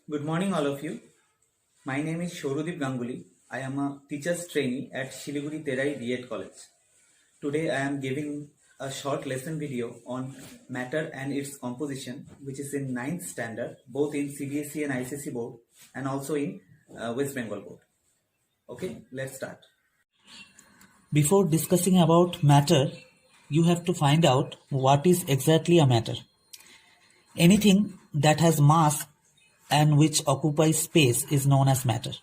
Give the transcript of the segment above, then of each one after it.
Good morning, all of you. My name is Shourudip Ganguly. I am a teacher's trainee at Shiliguri Terai B.Ed College. Today I am giving a short lesson video on matter and its composition, which is in 9th standard, both in CBSE and ICSE board, and also in West Bengal board. Okay, let's start. Before discussing about matter, you have to find out what is exactly a matter. Anything that has mass and which occupies space is known as matter.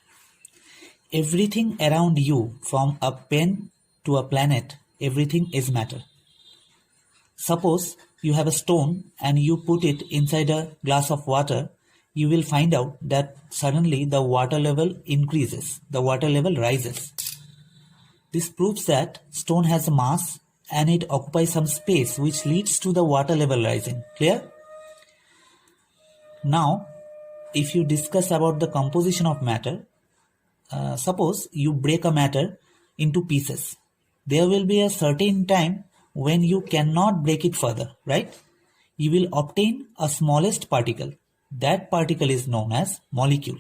Everything around you, from a pen to a planet, everything is matter. Suppose you have a stone and you put it inside a glass of water, you will find out that suddenly the water level increases, the water level rises. This proves that stone has a mass and it occupies some space which leads to the water level rising. Clear? Now, if you discuss about the composition of matter, suppose you break a matter into pieces. There will be a certain time when you cannot break it further, right? You will obtain a smallest particle. That particle is known as molecule.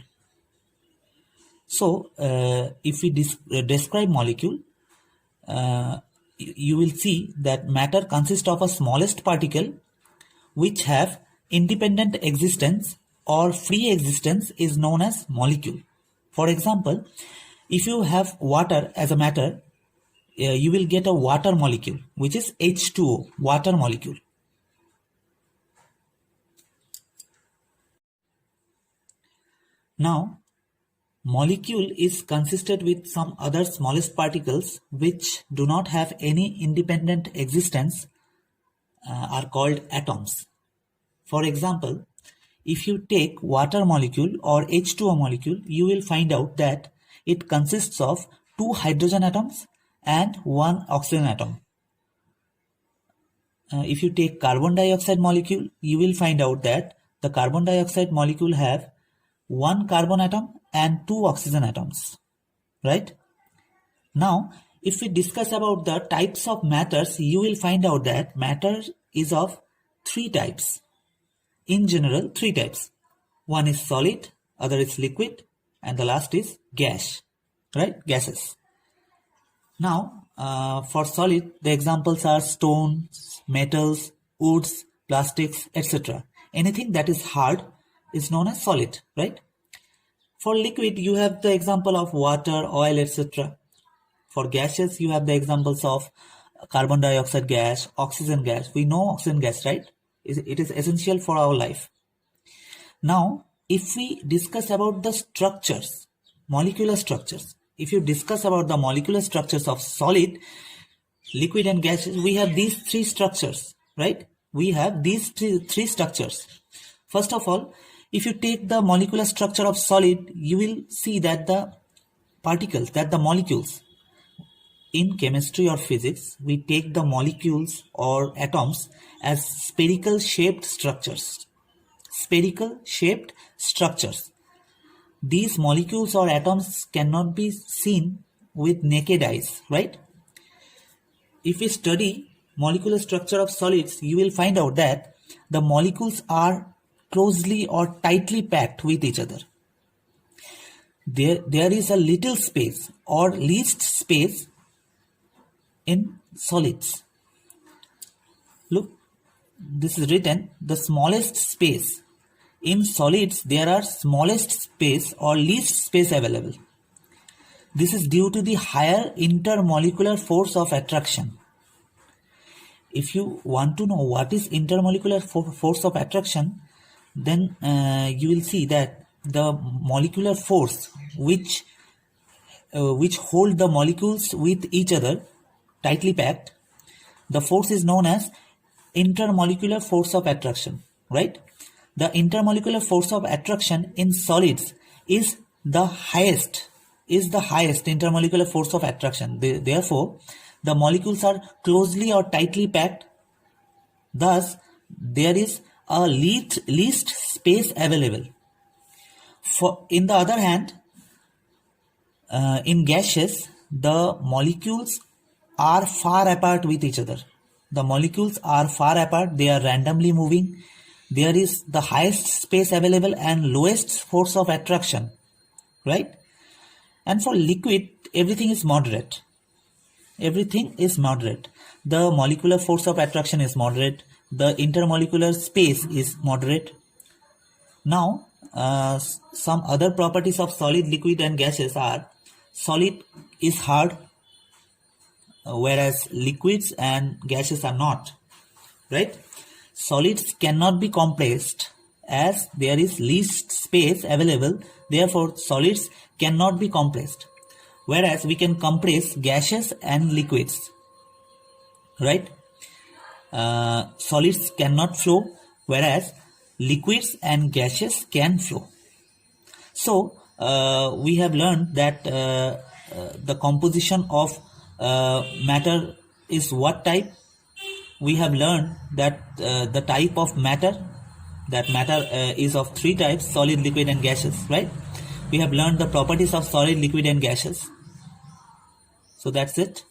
So, if we describe molecule, you will see that matter consists of a smallest particle which have independent existence or free existence is known as molecule. For example, if you have water as a matter, you will get a water molecule, which is H2O, water molecule. Now, molecule is consisted with some other smallest particles which do not have any independent existence, are called atoms. For example, if you take water molecule or H2O molecule, you will find out that it consists of 2 hydrogen atoms and 1 oxygen atom. If you take carbon dioxide molecule, you will find out that the carbon dioxide molecule have 1 carbon atom and 2 oxygen atoms, right? Now, if we discuss about the types of matters, you will find out that matter is of 3 types. In general, 3 types. One is solid, other is liquid, and the last is gas, right? Gases. Now, for solid, the examples are stones, metals, woods, plastics, etc. Anything that is hard is known as solid, right? For liquid, you have the example of water, oil, etc. For gases, you have the examples of carbon dioxide gas, oxygen gas. We know oxygen gas, right? It is essential for our life. Now, if we discuss about the structures, molecular structures, if you discuss about the molecular structures of solid, liquid and gases, we have these 3 structures, right? We have these three structures. First of all, if you take the molecular structure of solid, you will see that the particles, that the molecules, in chemistry or physics, we take the molecules or atoms as spherical shaped structures. Spherical shaped structures. These molecules or atoms cannot be seen with naked eyes, right? If we study molecular structure of solids, you will find out that the molecules are closely or tightly packed with each other. There is a little space or least space in solids. Look, this is written, the smallest space. In solids, there are smallest space or least space available. This is due to the higher intermolecular force of attraction. If you want to know what is intermolecular force of attraction, then you will see that the molecular force which hold the molecules with each other tightly packed, the force is known as intermolecular force of attraction, right? The intermolecular force of attraction in solids is the highest intermolecular force of attraction. Therefore, the molecules are closely or tightly packed. Thus, there is a least space available. In the other hand, in gases, the molecules are far apart with each other. The molecules are far apart, they are randomly moving, there is the highest space available and lowest force of attraction, right? And for liquid, everything is moderate. Everything is moderate. The molecular force of attraction is moderate. The intermolecular space is moderate. Now, some other properties of solid, liquid and gases are: solid is hard, whereas liquids and gases are not, right? Solids cannot be compressed as there is least space available, therefore solids cannot be compressed, whereas we can compress gases and liquids, right? Solids cannot flow, whereas liquids and gases can flow. So we have learned that the composition of matter is what type. We have learned that the type of matter, is of three types: solid, liquid and gaseous, right? We have learned the properties of solid, liquid and gaseous. So that's it.